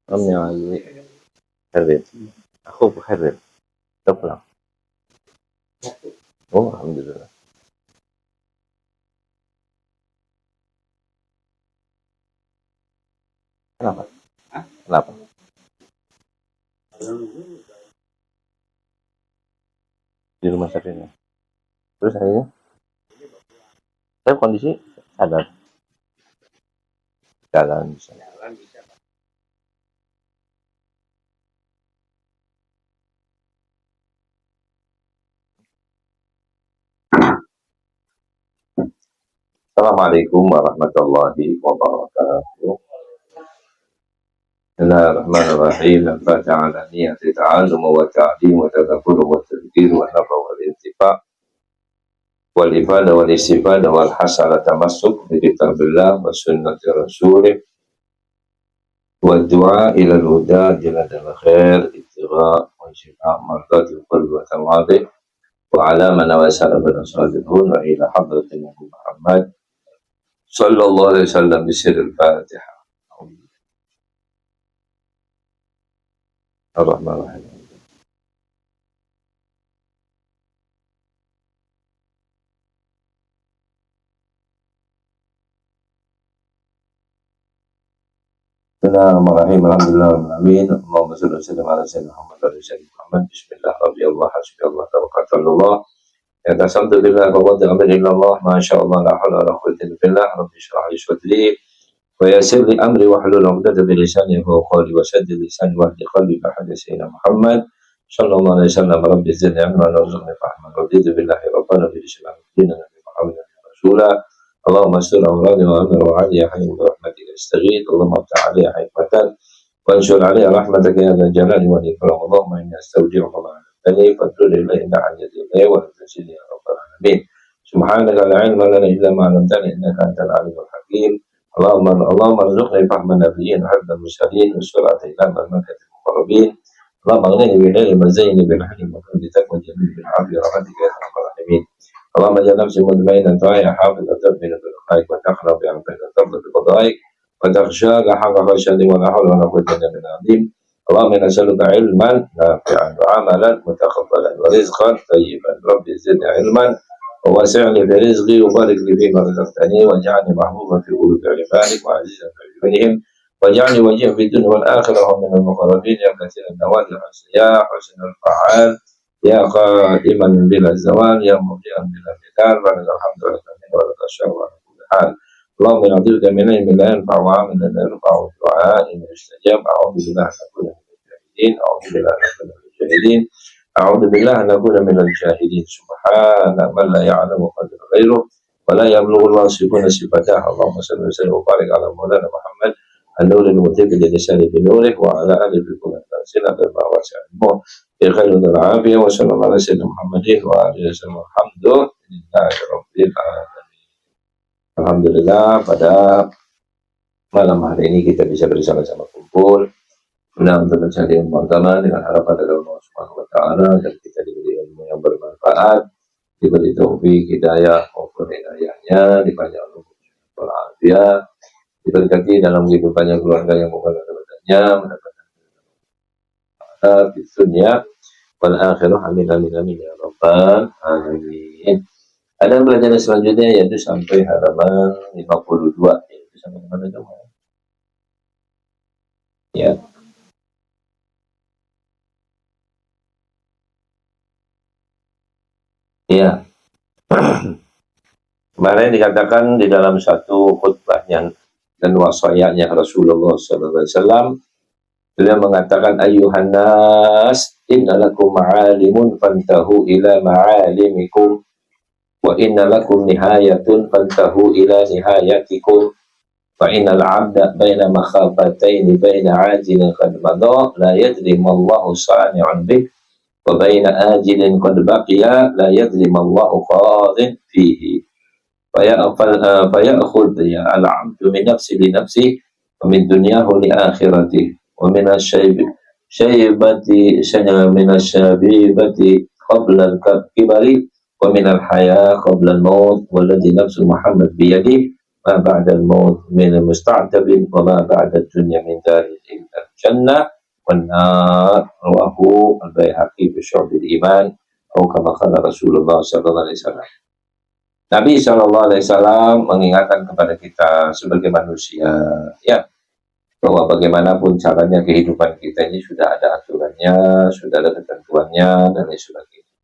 أمي علي حرر أخوك حرر تطلع. Oh, alhamdulillah. Kenapa? Kenapa? Di rumah sakitnya. Terus akhirnya saya kondisi sadar. Jalan bisa. Assalamualaikum warahmatullahi wabarakatuh. Bismillahirrahmanirrahim. Al-Fatiha ala niyati ta'allum wa ta'lim wa tadabbur wa tadbir wa nafa wal intifa wal ifadah wal istifadah wal hasala tamassuk bi kitabillah wa sunnati rasulih wa du'a ila al-huda jaladal khair ittigha wa shifa mardatil qalbi wa tawadhi wa ala man wasala bin salihun wa ila hadratin Muhammad sallallahu alaihi wasallam bi sirril Fatiha. Ar-Rahmanir-Rahim. Bismillahirrahmanirrahim. Alhamdulillahirrahmanirrahim. Allahumma salli wa sallim ala sayyidina Muhammad wa ala Muhammad. Bismillah, Rabbi Allah, hasbi Allah, tawakkalullah. Ya tasamtu billah wa qad amri illallah, ma sya Allah, la hawla wa la quwwata illa billah. Rabbi shrah li sadri wa yassir li amri wa hlul 'uqdatam min lisani yafqahu qawli wa saddid lisani wa hdi qalbi bi hadis sayyidina Muhammad sallallahu alaihi wasallam. Rabbi zidni ilman warzuqni fahman. Raditu billahi rabban wa bil islam dinan wa bi Muhammadin rasulah. Allahumma astur awradi wa amir wa ali ya hayy bi rahmatika astaghith. Allahumma aftah alayya hikmatan wa anshur alayya rahmataka ya dzal jalali wal ikram. Allahumma inni astaudi'uka ma 'allamtani fadrul ilayhi na'ajati wa tasini ya rabbal alamin. Subhanaka la ilma lana illa ma 'allamtana innaka antal alimul hakim. Allahumma arzuqni fahman nabiyyin wa hifdzal mursalin wa surata ila malaikatil muqarrabin. Allahumma aghnini bil ilmi wa zayyini bil hilmi wa qul bi taqwa jamil bil 'afwi wa rahmatika ya arhamar rahimin. Allahumma ja'al nafsi mutmainnatan ta'ya hafizatan min al-khair wa taqra bi amrika tarda bi qada'ik wa takhshaka haqqa khashyatik wa la hawla wa la quwwata illa billah al-'azim. Allahumma inna nas'aluka ilman nafi'an wa 'amalan mutaqabbalan wa rizqan thayyiban. Rabbi zidni ilman wa wasi' li fi rizqi wa barik li fima razaqtani waj'alni mahbuban fi qulubi ibadik wa 'azizan fi dinihim waj'alni wajhihan fid dunya wal akhirah min al-muqarrabin ya katsiran nawazil ya husnul fa'al ya qaiman bila zawal ya mudian bila bidal wa alhamdulillah wa lakasyawa hal. Allahumma ya'udzuka min ilmin la yanfa'u wa 'amalin la yanfa'u wa du'a'in mustajab. A'udzu billahi an nakuna minal jahilin. Subhana man la ya'lamu qadra ghairuh wa la yablughu al-wasifuna sifatah. Allahumma salli wa sallim wa barik ala maulana Muhammad an-nur al-mutiq li lisani bi nurih wa ala alihi bi kulli tasila bi mawasi'il ya khairu al-afiyah wa sallallahu ala sayyidina Muhammadin wa alihi wasallam. Alhamdulillahi rabbil alamin. Alhamdulillah, pada malam hari ini kita bisa bersama-sama kumpul untuk mencari ilmu agama dengan harapan dari Allah Subhanahu wa taala dan kita diberi ilmu yang bermanfaat, diberi taufik hidayah maupun hidayahnya, dipanjangkan umur walafiat, diberkati dalam kehidupannya keluarga yang bukan keluarganya, mendapatkan di dunia wal akhirah. Amin amin amin ya rabbal alamin. Ada pelajaran selanjutnya yaitu sampai halaman 52. Yaitu sampai mana coba? Ya. Ya. Kemarin dikatakan di dalam satu khutbahnya dan wasiatnya Rasulullah sallallahu alaihi wasallam, beliau mengatakan ayyuhan nas innalakum ma'alimun fantahu ila ma'alimikum wa inna lakum nihayatun fantahu ila nihayatikum fa innal 'abda baina makhafataini baina 'ajilin qad madha la yadri ma Allahu sani'un bih wa baina ajilin qad baqiya la yadri ma Allahu qadin fihi fa ya'khudh ya al-'abdu min nafsi li nafsi wa min dunyahu li akhirati wa min asy-syaybati min asy-syabibati qabla al-kibari wa minal haya qabla al-maut walladzi nafsu Muhammad biyadihi ma ba'dal maut min musta'tabin wa ma ba'dad dunya min darin illa jannah wan nar. Rawahu al-Baihaqi bi syu'bil iman atau kama qala Rasulullah sallallahu alaihi wasallam. Nabi sallallahu alaihi wasallam mengingatkan kepada kita sebagai manusia, ya, bahwa bagaimanapun caranya kehidupan kita ini sudah ada aturannya, sudah ada ketentuannya dan lain sebagainya.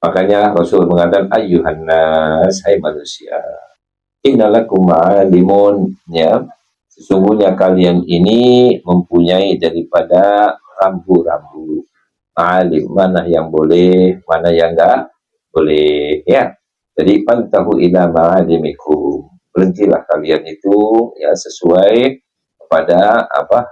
Makanya Rasul mengatakan ayyuhan nas, hai manusia, innalakum ma'alimun, ya, sesungguhnya kalian ini mempunyai daripada rambu-rambu. Alim, mana yang boleh, mana yang enggak boleh, ya. Jadi pantahu ila ma'alimikum, berhentilah kalian itu, ya, sesuai kepada apa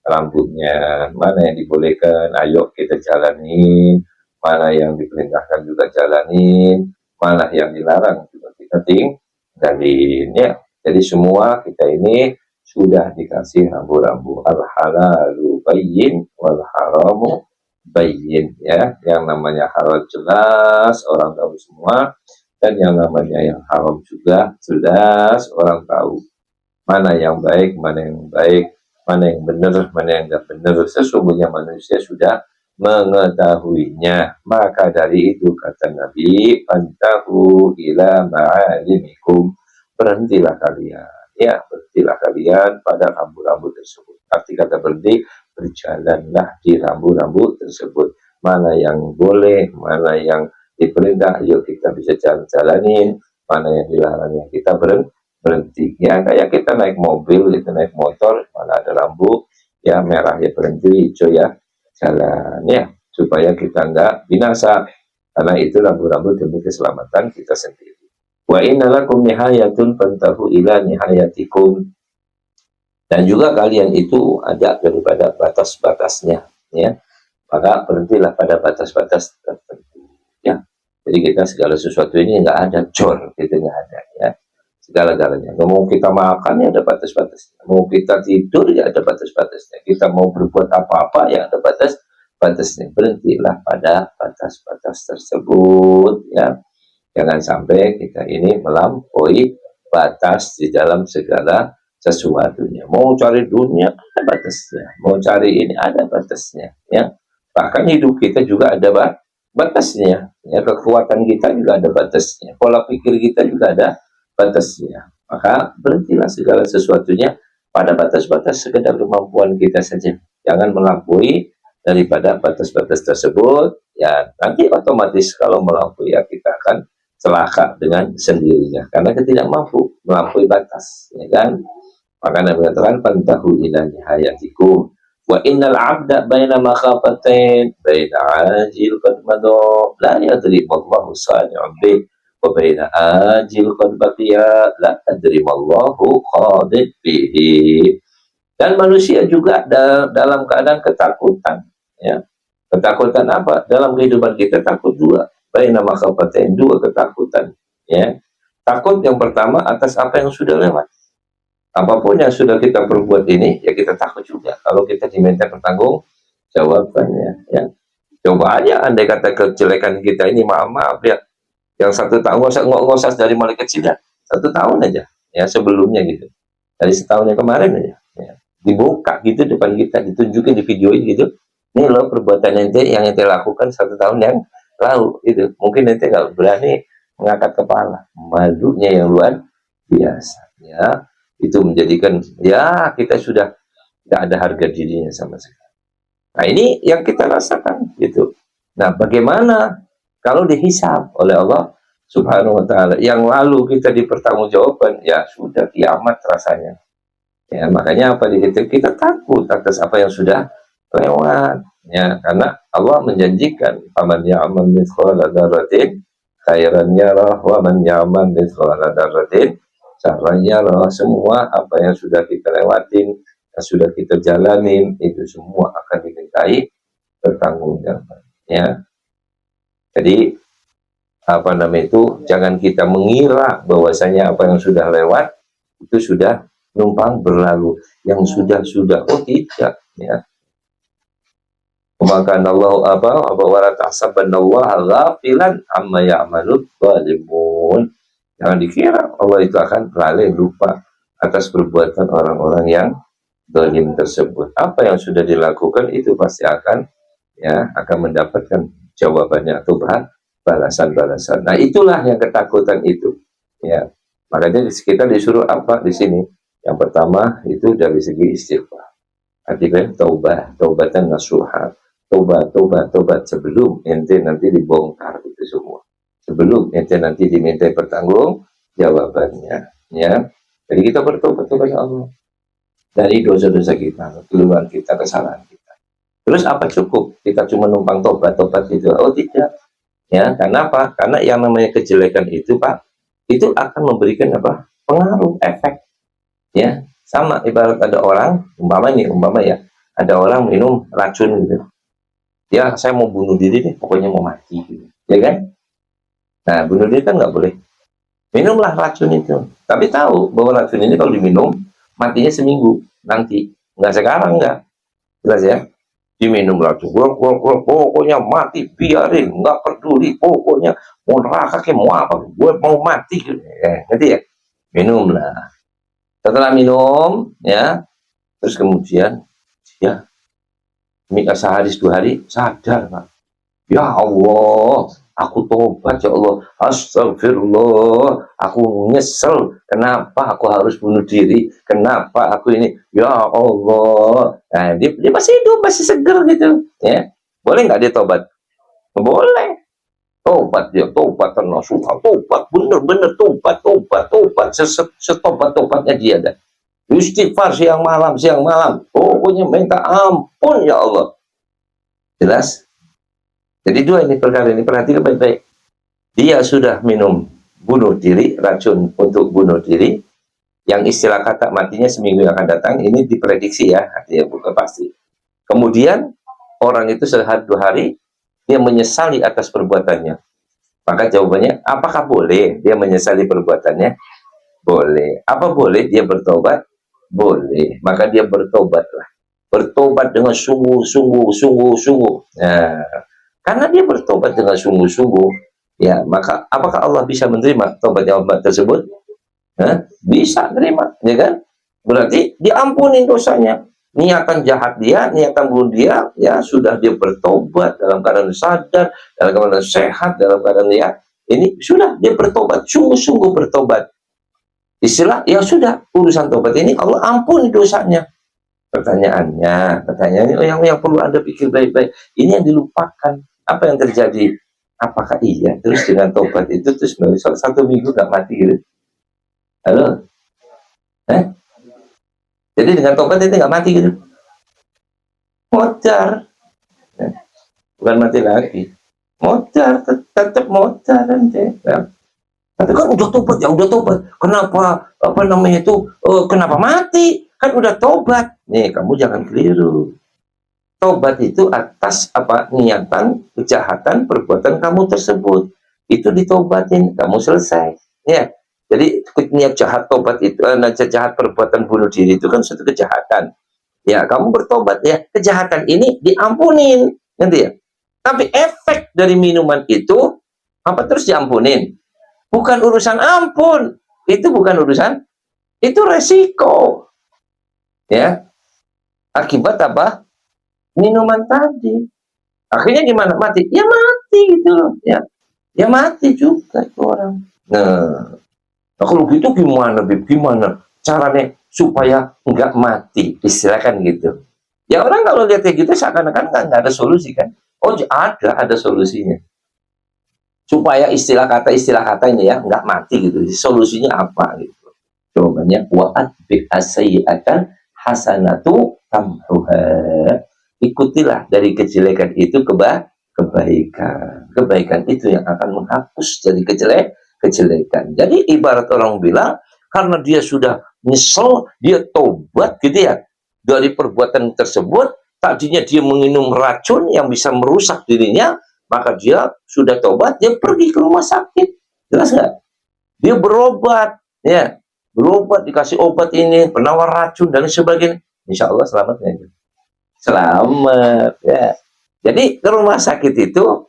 rambutnya, mana yang dibolehkan ayo kita jalanin, mana yang diperintahkan juga jalanin, mana yang dilarang juga kita tinggalin, ya. Jadi semua kita ini sudah dikasih rambu-rambu. Al-halalu bayyin wal haramu bayyin, ya. Yang namanya halal jelas, orang tahu semua, dan yang namanya yang haram juga jelas, orang tahu. Mana yang baik, mana yang baik, mana yang benar, mana yang tidak benar. Sesungguhnya manusia sudah mengetahuinya. Maka dari itu kata Nabi, pantahu ila ma'alimikum, berhentilah kalian, ya, berhentilah kalian pada rambu-rambu tersebut. Arti kata berhenti, berjalanlah di rambu-rambu tersebut. Mana yang boleh, mana yang diperintah, yuk kita bisa jalanin, mana yang dilarang, yang kita berhenti. Ya, kayak kita naik mobil, kita naik motor, mana ada rambu, ya, merah ya berhenti, hijau ya jalan, ya, supaya kita enggak binasa, karena itu rambu-rambu demi keselamatan kita sendiri. Wa innalakum nihayatun fantahu ila nihayatikum, dan juga kalian itu ada daripada batas-batasnya, ya, maka berhentilah pada batas-batas tertentu, ya. Jadi kita segala sesuatu ini enggak ada jor, itu enggak ada, ya, segala-galanya. Mau kita makan ya ada batas-batasnya, mau kita tidur ya ada batas-batasnya, kita mau berbuat apa-apa ya ada batas-batasnya. Berhentilah pada batas-batas tersebut, ya. Jangan sampai kita ini melampaui batas di dalam segala sesuatunya. Mau cari dunia ada batasnya, mau cari ini ada batasnya, ya. Bahkan hidup kita juga ada batasnya, ya. Kekuatan kita juga ada batasnya, pola pikir kita juga ada batasnya. Maka berhentilah segala sesuatunya pada batas-batas sekedar kemampuan kita saja. Jangan melampaui daripada batas-batas tersebut, ya. Nanti otomatis kalau melampaui ya kita akan celaka dengan sendirinya karena kita tidak mampu melampaui batas, ya kan. Maka Nabi mengatakan pantahu ila nihayatikum wa innal abda baina makhafatain baina ajil qad madu la yadri wallahu sani'un bih wa baina ajil qad baqiya la tadri wallahu qadid bihi. Dan manusia juga dalam keadaan ketakutan, ya. Ketakutan apa? Dalam kehidupan kita takut dua, baina makhafatain, dua ketakutan, ya. Takut yang pertama atas apa yang sudah lewat. Apapun yang sudah kita perbuat ini, ya kita takut juga kalau kita diminta pertanggung jawabannya, ya. Coba aja andai kata kejelekan kita ini, maaf ya, yang 1 tahun nggak usah dari mulai kecil ya, 1 tahun aja, ya, sebelumnya gitu, dari setahun yang kemarin aja, ya, dibuka gitu depan kita, ditunjukin, di videoin gitu, ini loh perbuatan ente yang ente lakukan 1 tahun yang lalu itu. Mungkin ente nggak berani mengangkat kepala, malunya yang luar biasa, ya. Itu menjadikan, ya, kita sudah tidak ada harga dirinya sama sekali. Nah, ini yang kita rasakan gitu. Nah, bagaimana kalau dihisab oleh Allah Subhanahu wa ta'ala, yang lalu kita dipertanggungjawabkan, ya sudah kiamat rasanya, ya. Makanya apa, kita takut atas apa yang sudah lewat, ya, karena Allah menjanjikan faman ya'mal mithqala dzarratin khairan yarah wa man ya'mal mithqala dzarratin syarran yarah. Semua apa yang sudah kita lewatin, yang sudah kita jalanin, itu semua akan dimintai pertanggungjawaban, ya. Jadi apa namanya itu, jangan kita mengira bahwasanya apa yang sudah lewat itu sudah numpang berlalu, yang sudah oh tidak, ya. Maka Allah wa la tahsabannallaha ghafilan amma ya'malul zalimun. Jangan dikira Allah itu akan lalai lupa atas perbuatan orang-orang yang zalim tersebut. Apa yang sudah dilakukan itu pasti akan mendapatkan jawabannya atau balasan-balasan. Nah, itulah yang ketakutan itu. Ya, makanya kita disuruh apa di sini? Yang pertama itu dari segi istighfar. Artinya taubatan nasuha. Tobat sebelum ente nanti dibongkar itu semua. Sebelum ente nanti diminta pertanggung jawabannya. Ya, jadi kita bertobat kepada Allah dari dosa-dosa kita, keluhan kita, kesalahan kita. Terus apa cukup kita cuma numpang tobat itu? Oh tidak. Ya, karena apa? Karena yang namanya kejelekan itu, Pak, itu akan memberikan apa? Pengaruh, efek. Ya, sama ibarat ada orang, umpama ya, ada orang minum racun gitu. Ya, saya mau bunuh diri nih, pokoknya mau mati gitu. Ya kan? Nah, bunuh diri kan nggak boleh. Minumlah racun itu. Tapi tahu bahwa racun ini kalau diminum, matinya seminggu nanti. Nggak sekarang, nggak. Jelas ya? Diminum racun, pokoknya mati, biarin, nggak peduli, pokoknya mau neraka kayak mau apa, gue mau mati. Nanti ya, minumlah. Setelah minum, ya, terus kemudian, ya, sehari 2 hari, sadar, Pak. Ya Allah, aku tobat ya Allah, astagfirullah, aku nyesel, kenapa aku harus bunuh diri, kenapa aku ini, ya Allah. Nah, dia masih hidup, masih seger gitu, ya. Boleh nggak dia tobat? Boleh. Tobat dia, tobat nasuha, tobat, bener-bener tobat, setobat-tobatnya dia ada. Istighfar siang malam, pokoknya minta ampun ya Allah. Jelas? Jadi dua ini perkara ini, perhatikan baik-baik. Dia sudah minum bunuh diri, racun untuk bunuh diri, yang istilah kata matinya seminggu yang akan datang, ini diprediksi ya, artinya bukan pasti. Kemudian, orang itu sehari 2 hari, dia menyesali atas perbuatannya. Maka jawabannya, apakah boleh dia menyesali perbuatannya? Boleh. Apa boleh dia bertobat? Boleh. Maka dia bertobatlah. Bertobat dengan sungguh. Nah, karena dia bertobat dengan sungguh-sungguh, ya, maka apakah Allah bisa menerima tobatnya umat tersebut? Bisa terima, ya kan? Berarti diampuni dosanya. Niatan jahat dia, niatan bunuh dia, ya sudah dia bertobat dalam keadaan sadar, dalam keadaan sehat, dalam keadaan ya, ini sudah dia bertobat, sungguh-sungguh bertobat. Istilah, ya sudah, urusan tobat ini Allah ampuni dosanya. Pertanyaannya, yang perlu Anda pikir baik-baik, ini yang dilupakan. Apa yang terjadi? Apakah iya terus dengan tobat itu terus 1 minggu nggak mati gitu? Halo? Jadi dengan tobat itu nggak mati gitu? Modar. Bukan mati lagi. Modar, tetap modar nanti. Ya. Tapi kan udah tobat. Kenapa kenapa mati? Kan udah tobat. Nih, kamu jangan keliru. Tobat itu atas niatan kejahatan perbuatan kamu tersebut, itu ditobatin, kamu selesai, ya. Jadi niat jahat tobat itu, jahat perbuatan bunuh diri itu kan suatu kejahatan, ya. Kamu bertobat, ya, kejahatan ini diampunin, nanti ya. Tapi efek dari minuman itu apa terus diampunin? Bukan urusan ampun, itu bukan urusan, itu resiko, ya. Akibat apa? Minuman tadi. Akhirnya gimana? Mati. Ya mati gitu loh. Ya mati juga itu orang. Nah, kalau gitu gimana, Bib? Gimana caranya supaya nggak mati? Istilahkan gitu. Ya orang kalau lihat kayak gitu seakan-akan nggak ada solusi kan? Oh ada solusinya. Supaya istilah kata ini ya nggak mati gitu. Solusinya apa gitu? Jawabannya wa'atbi as-sayyi'atan hasanatu tamhuha. Ikutilah dari kejelekan itu kebaikan. Kebaikan itu yang akan menghapus dari kejelekan. Jadi ibarat orang bilang, karena dia sudah nyesel, dia tobat gitu ya, dari perbuatan tersebut, tadinya dia minum racun yang bisa merusak dirinya, maka dia sudah tobat, dia pergi ke rumah sakit. Jelas nggak? Dia berobat, ya. Berobat, dikasih obat ini, penawar racun, dan sebagainya. Insya Allah selamatnya. Selamat ya. Jadi ke rumah sakit itu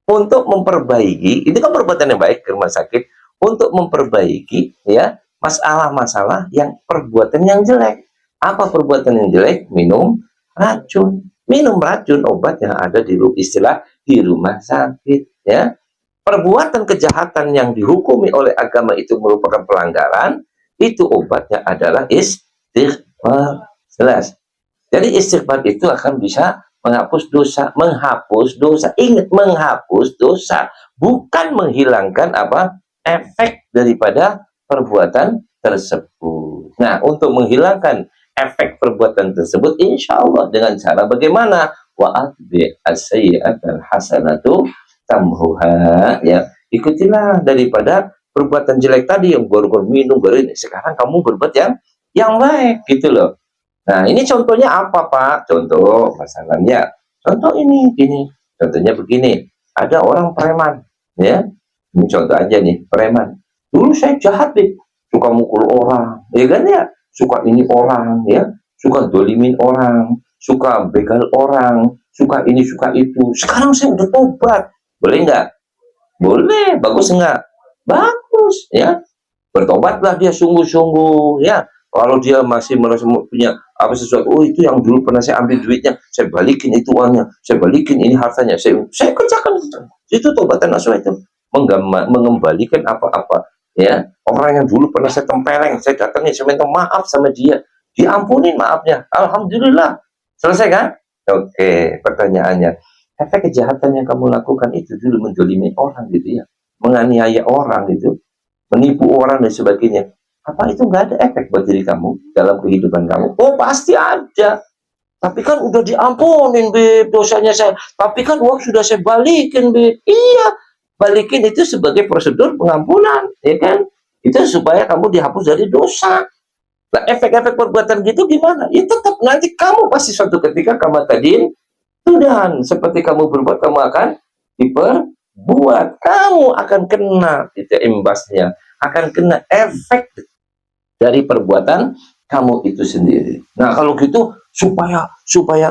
untuk memperbaiki, itu kan perbuatan yang baik ke rumah sakit untuk memperbaiki ya masalah-masalah yang perbuatan yang jelek. Apa perbuatan yang jelek? Minum racun. Minum racun, obat yang ada di istilah di rumah sakit ya. Perbuatan kejahatan yang dihukumi oleh agama itu merupakan pelanggaran, itu obatnya adalah istighfar. Jelas. Jadi istighfar itu akan bisa menghapus dosa, ingat, menghapus dosa, bukan menghilangkan apa efek daripada perbuatan tersebut. Nah, untuk menghilangkan efek perbuatan tersebut, insya Allah dengan cara bagaimana? Wa'atbi as-sayyi'atal hasanatu tamhuha, ya. Ikutilah daripada perbuatan jelek tadi yang baru minum, baru ini. Sekarang kamu berbuat yang baik, gitu loh. Nah, ini contohnya apa, Pak? Contoh masalahnya. Contoh ini. Contohnya begini. Ada orang preman, ya. Ini contoh aja nih, preman. Dulu saya jahat, nih. Suka mukul orang, ya kan ya? Suka ini orang, ya. Suka dolimin orang, suka begal orang, suka ini, suka itu. Sekarang saya udah tobat. Boleh nggak? Boleh. Bagus nggak? Bagus, ya. Bertobatlah dia sungguh-sungguh, ya. Kalau dia masih merasa punya apa sesuatu, oh itu yang dulu pernah saya ambil duitnya, saya balikin itu uangnya, saya balikin ini hartanya, saya kerjakan itu tobatan nasuha itu, mengembalikan apa-apa, ya. Orang yang dulu pernah saya tempeleng, saya datangi, saya minta maaf sama dia, diampunin maafnya, alhamdulillah, selesai kan? Oke, pertanyaannya, efek kejahatan yang kamu lakukan itu dulu mendolimi orang gitu ya, menganiaya orang gitu, menipu orang dan sebagainya, apa itu nggak ada efek buat diri kamu dalam kehidupan kamu? Oh, pasti ada. Tapi kan udah diampunin, Beb, dosanya saya. Tapi kan uang sudah saya balikin, Beb. Iya, balikin itu sebagai prosedur pengampunan, ya kan? Itu supaya kamu dihapus dari dosa. Nah, efek-efek perbuatan gitu gimana? Ya tetap nanti kamu pasti suatu ketika kamu tadiin, dan seperti kamu berbuat, kamu akan diperbuat. Kamu akan kena itu imbasnya, akan kena efek dari perbuatan kamu itu sendiri. Nah, kalau gitu supaya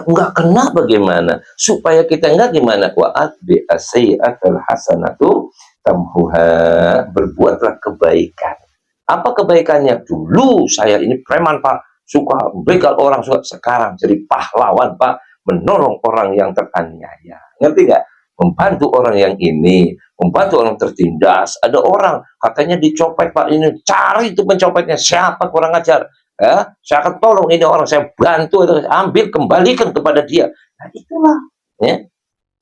enggak kena bagaimana? Supaya kita enggak gimana? Wa'atbi as-sayyi'atal hasanatu tamhuha. Berbuatlah kebaikan. Apa kebaikannya? Dulu saya ini preman, Pak. Suka begal orang, sekarang jadi pahlawan, Pak. Menolong orang yang teraniaya. Ngerti nggak? Membantu orang yang ini, membantu orang tertindas. Ada orang katanya dicopet, Pak, ini cari itu pencopetnya, siapa, kurang ajar, ya, saya akan tolong ini orang, saya bantu, ambil, kembalikan kepada dia. Nah, itulah, ya.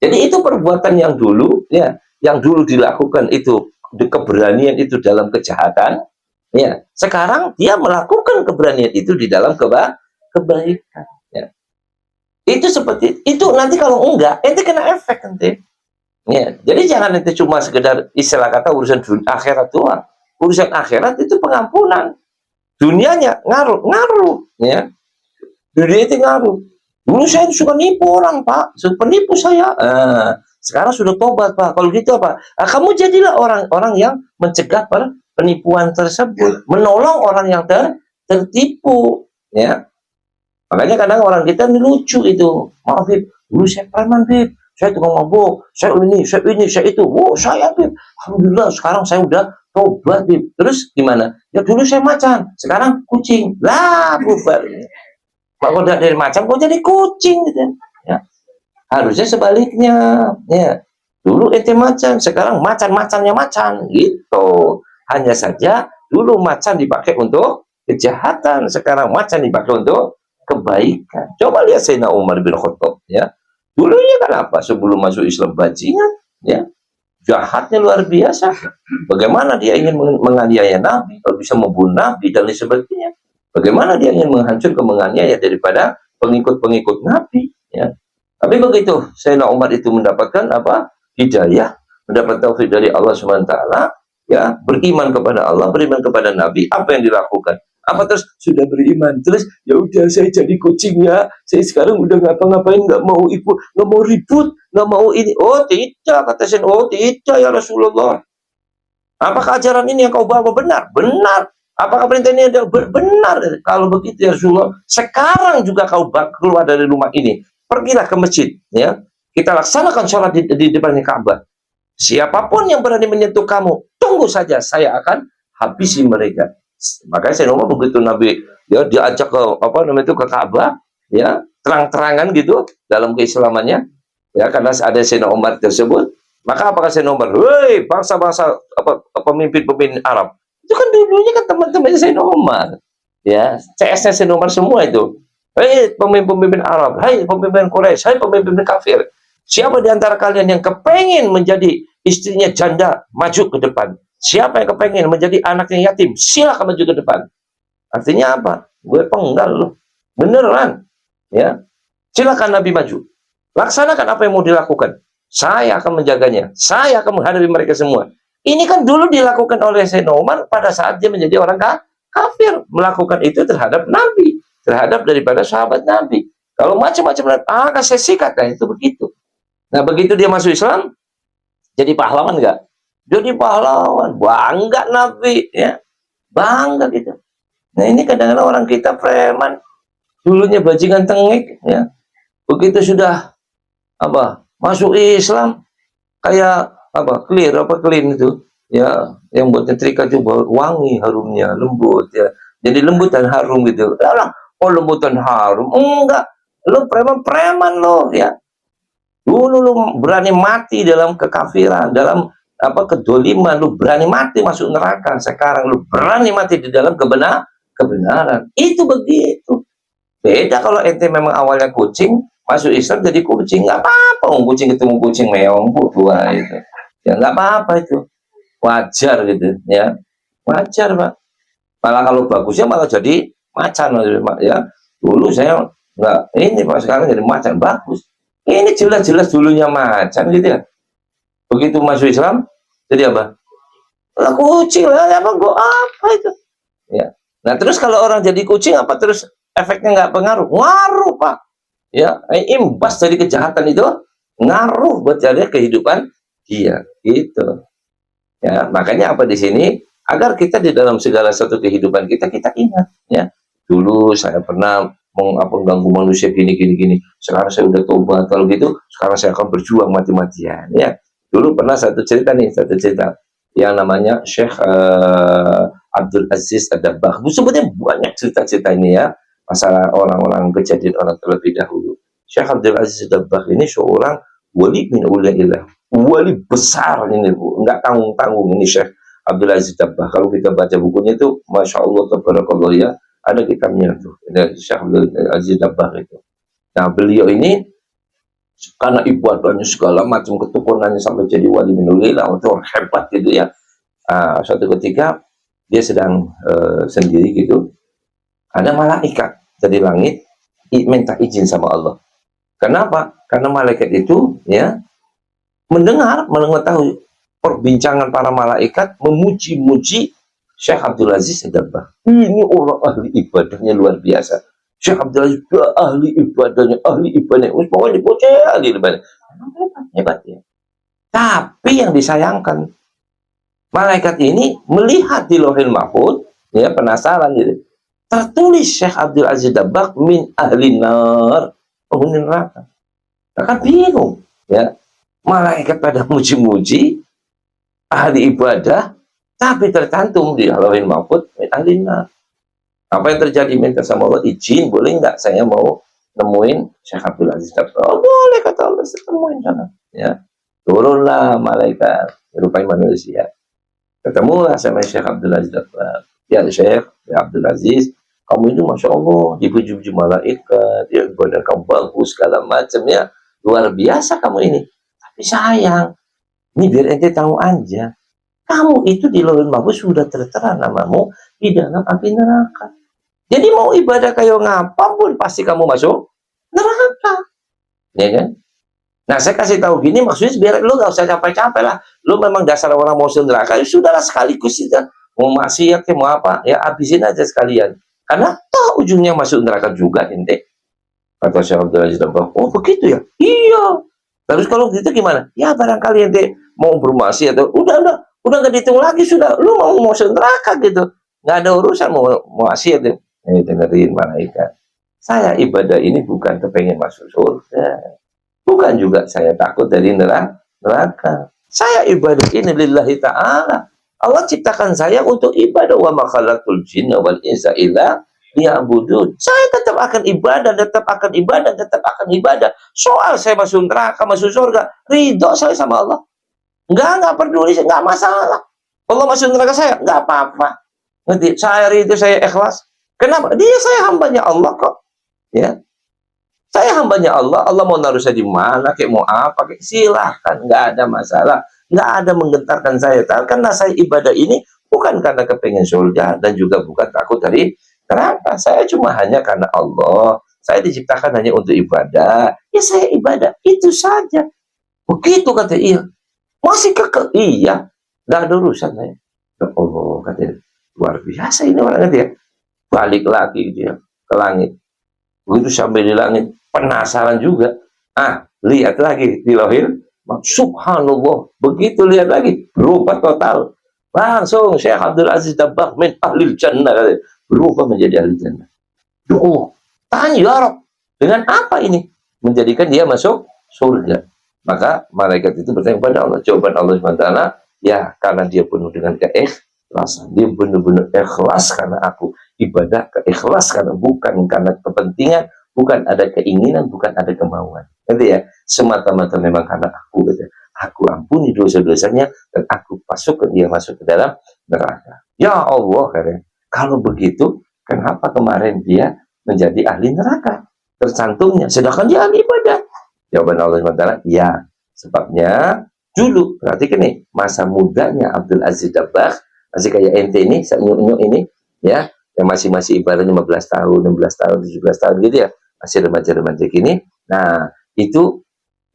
Jadi itu perbuatan yang dulu, ya, yang dulu dilakukan itu, keberanian itu dalam kejahatan, ya. Sekarang dia melakukan keberanian itu di dalam kebaikan, ya. Itu seperti itu. Nanti kalau enggak, ente kena efek nanti. Ya, jadi jangan nanti cuma sekedar istilah kata urusan akhirat doang. Urusan akhirat itu pengampunan. Dunianya ngaruh, ya. Dunia itu ngaruh. Dulu saya suka nipu orang, Pak. Penipu saya. Sekarang sudah tobat, Pak. Kalau gitu apa? Kamu jadilah orang-orang yang mencegah penipuan tersebut, menolong orang yang tertipu, ya. Makanya kadang orang kita ini lucu itu. Maaf, Bib, dulu saya preman, Bib. Saya tukang mabuk, saya ini, saya itu. Oh, saya, Bib. Alhamdulillah, sekarang saya udah tobat, Bib. Terus gimana? Ya dulu saya macan, sekarang kucing. Lah, bubar. Kalau udah dari macan, kok jadi kucing gitu. Ya. Harusnya sebaliknya. Ya. Dulu ente macan, sekarang macan-macannya macan. Gitu. Hanya saja, dulu macan dipakai untuk kejahatan, sekarang macan dipakai untuk kebaikan. Coba lihat Sayyidina Umar bin Khattab, ya. Dulunya kan apa? Sebelum masuk Islam bajingan, ya. Jahatnya luar biasa. Bagaimana dia ingin menganiaya Nabi, kalau bisa membunuh Nabi dan lain sebagainya. Bagaimana dia ingin menghancurkan, menganiaya daripada pengikut-pengikut Nabi, ya. Tapi begitu Sayyidina Umar itu mendapatkan apa? Hidayah, mendapat taufik dari Allah SWT, ya, beriman kepada Allah, beriman kepada Nabi, apa yang dilakukan? Apa terus sudah beriman, terus ya udah saya jadi kucing, ya, saya sekarang udah ngapa-ngapain, nggak mau ikut, nggak mau ribut, nggak mau ini. Oh tidak, kata saya. Oh tidak ya Rasulullah. Apakah ajaran ini yang kau bawa benar? Benar. Apakah perintah ini benar? Kalau begitu ya Rasulullah, sekarang juga kau keluar dari rumah ini, pergilah ke masjid, ya, kita laksanakan sholat di depan Ka'bah. Siapapun yang berani menyentuh kamu, tunggu tunggu saja, saya akan habisi mereka. Makanya Sayyidina Umar begitu Nabi ya diajak ke ke Ka'bah, ya terang-terangan gitu dalam keislamannya, ya karena ada Sayyidina Umar tersebut. Maka apakah Sayyidina Umar, "Hei bangsa-bangsa pemimpin-pemimpin Arab," itu kan dulunya kan teman-temannya Sayyidina Umar, ya CS-nya Sayyidina Umar semua itu. "Hei pemimpin-pemimpin Arab, hei pemimpin Quraisy, hei pemimpin kafir, siapa di antara kalian yang kepengen menjadi istrinya janda, maju ke depan. Siapa yang kepengen menjadi anaknya yatim, silakan maju ke depan." Artinya apa? Gue penggal loh. Beneran. Ya. Silakan Nabi maju. Laksanakan apa yang mau dilakukan. Saya akan menjaganya. Saya akan menghadapi mereka semua. Ini kan dulu dilakukan oleh Sayyidina Umar pada saat dia menjadi orang kafir. Melakukan itu terhadap Nabi. Terhadap daripada sahabat Nabi. Kalau macam-macam, akan saya sikat. Nah, itu begitu. Nah, begitu dia masuk Islam, jadi pahlawan nggak? Jadi pahlawan. Bangga Nabi. Ya. Bangga gitu. Nah, ini kadang-kadang orang kita preman. Dulunya bajingan tengik. Ya. Begitu sudah masuk Islam, kayak clean itu, ya, yang buat nyetrika itu wangi, harumnya lembut, ya, jadi lembut dan harum gitu. Oh lembut dan harum, enggak, lu preman lo, ya. Dulu lu berani mati dalam kekafiran, dalam kedoliman, lu berani mati masuk neraka. Sekarang lu berani mati di dalam kebenaran. Itu begitu. Beda kalau ente memang awalnya kucing, masuk Islam jadi kucing, nggak apa-apa. Kucing ketemu kucing meong tua itu, ya nggak apa-apa itu, wajar gitu, ya wajar Pak. Malah kalau bagusnya malah jadi macan, ya. Dulu saya nggak ini Pak, sekarang jadi macan bagus. Ini jelas-jelas dulunya macan gitu ya. Begitu masuk Islam jadi apa? Lah kucing lah, apa itu? Ya. Nah terus kalau orang jadi kucing apa terus efeknya nggak pengaruh? Ngaruh Pak. Ya, imbas dari kejahatan itu ngaruh buat jadi kehidupan dia, gitu. Ya, makanya apa di sini agar kita di dalam segala satu kehidupan kita ingat, ya. Dulu saya pernah mengganggu manusia gini. Sekarang saya udah tobat. Kalau gitu, sekarang saya akan berjuang mati-matian, ya. Dulu pernah satu cerita yang namanya Syekh Abdul Aziz Ad-Dabbagh. Sebetulnya banyak cerita-cerita ini, ya. Masalah orang-orang kejadian orang terlebih dahulu. Syekh Abdul Aziz Ad-Dabbagh ini seorang wali min auliyaillah, wali besar ini, Bu. Enggak tanggung-tanggung ini Syekh Abdul Aziz Ad-Dabbagh. Kalau kita baca bukunya itu, masya Allah, tabarakallah, ya, ada kitabnya tuh, ada Syekh Abdul Aziz Ad-Dabbagh itu. Nah, beliau ini karena ibadahnya segala macam, ketukunannya sampai jadi wali min auliyaillah, itu hebat gitu, ya. Suatu ketika dia sedang sendiri gitu, ada malaikat dari langit minta izin sama Allah. Kenapa? Karena malaikat itu, ya, mengetahui perbincangan para malaikat memuji-muji Syekh Abdul Aziz Ad-Dabbagh. Ini orang ahli ibadahnya luar biasa. Syekh Abdul Aziz ahli ibadahnya. Pokoknya dipuji ahli ibadah. Hebat ya. Tapi yang disayangkan, malaikat ini melihat di Lauhil Mahfuz, ya, penasaran gitu. Tertulis Syekh Abdul Aziz Ad-Dabbagh min ahli nar, penghuni neraka. Kan bingung, ya. Malaikat pada muji-muji ahli ibadah, tapi tercantum di Lauhil Mahfuz min ahli nar. Apa yang terjadi? Minta sama Allah izin, boleh nggak saya mau nemuin Syekh Abdul Aziz Ad-Dabbagh? Oh, boleh, kata Allah, temuin sana. Ya, turunlah malaikat berupa manusia. Ketemulah sama Syekh Abdul Aziz Ad-Dabbagh. Ya Syekh, ya Abdul Aziz, kamu itu masya Allah dipuji-puji malaikat, ya ibadah kamu bagus segala macam, ya, luar biasa kamu ini. Tapi sayang, ini biar ente tahu aja, kamu itu di Lauhul Mahfuz sudah tertera namamu di dalam api neraka. Jadi mau ibadah kayak ngapapun pasti kamu masuk neraka, ya kan? Nah saya kasih tahu gini maksudnya biar lu gak usah capek-capek lah. Lu memang dasar orang mau masuk neraka, ya sudahlah sekaligus ya. Mau maksiat mau apa, ya habisin aja sekalian. Karena toh ujungnya masuk neraka juga ente. Kata Syekh Abdul Aziz Ad-Dabbagh, oh begitu ya? Iya. Terus kalau gitu gimana? Ya barangkali ente mau bermaksiat, udah gak dihitung lagi sudah. Lu mau masuk neraka gitu. Gak ada urusan mau maksiat ya. Ini dengerin malaikat. Saya ibadah ini bukan kepengen masuk surga. Bukan juga saya takut dari neraka. Saya ibadah ini lillahi ta'ala. Allah ciptakan saya untuk ibadah. Wa ma khalaqtul jinna wal insa illa liya'budun. Saya tetap akan ibadah, tetap akan ibadah, tetap akan ibadah. Soal saya masuk neraka, masuk surga, ridho saya sama Allah. Enggak peduli, enggak masalah. Allah masuk neraka saya, enggak apa-apa. Nanti saya ridho, saya ikhlas. Kenapa? Dia saya hambanya Allah kok. Ya. Saya hambanya Allah, Allah mau naruh saya di mana, kayak mau apa, kayak silahkan, nggak ada masalah, nggak ada menggentarkan saya. Karena saya ibadah ini bukan karena kepengen surga dan juga bukan takut dari neraka. Saya cuma hanya karena Allah. Saya diciptakan hanya untuk ibadah. Ya saya ibadah, itu saja. Begitu kata iya. Masih kekeh, iya. Nggak ada urusan saya. Ya Allah, katanya, luar biasa ini orang dia. Balik lagi dia ke langit. Begitu sampai di langit, penasaran juga. Lihat lagi di lahir, subhanallah. Begitu lihat lagi, berubah total. Langsung Syekh Abdul Aziz Dabbagh min ahlil jannah, berubah menjadi ahli jannah. Ya Allah, tanya ya Rabb, dengan apa ini menjadikan dia masuk surga? Maka malaikat itu bertanya kepada Allah. Jawaban Allah SWT, ya karena dia penuh dengan keikhlasan. Dia benar-benar ikhlas karena aku ibadah, keikhlas karena bukan karena kepentingan, bukan ada keinginan, bukan ada kemauan. Nanti ya, semata-mata memang karena aku, gitu. Aku ampuni dosa-dosanya dan aku masukkan dia masuk ke dalam neraka. Ya Allah, katanya, kalau begitu, kenapa kemarin dia menjadi ahli neraka? Tercantumnya, sedangkan dia ahli ibadah. Jawaban Allah SWT, ya, sebabnya dulu, berarti kan nih, masa mudanya Abdul Aziz Dabbagh, masih kayak ente ini, nyuk-nyuk ini, ya, yang masih ibaratnya 15 tahun, 16 tahun, 17 tahun gitu ya, masih remaja-remaja gini. Nah, itu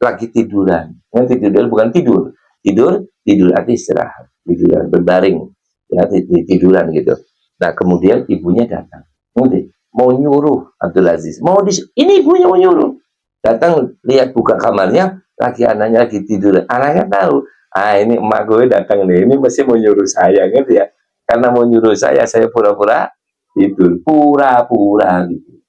lagi tiduran. Yang tiduran bukan tidur. Tidur arti istirahat. Tiduran, berbaring. Ya, tiduran gitu. Nah, kemudian ibunya datang. Kemudian, mau nyuruh Abdul Aziz. Ini ibunya mau nyuruh. Datang, lihat buka kamarnya, lagi anaknya lagi tidur. Anaknya tahu, ini emak gue datang nih, ini pasti mau nyuruh saya, gitu ya. Karena mau nyuruh saya pura-pura tidur, pura-pura gitu.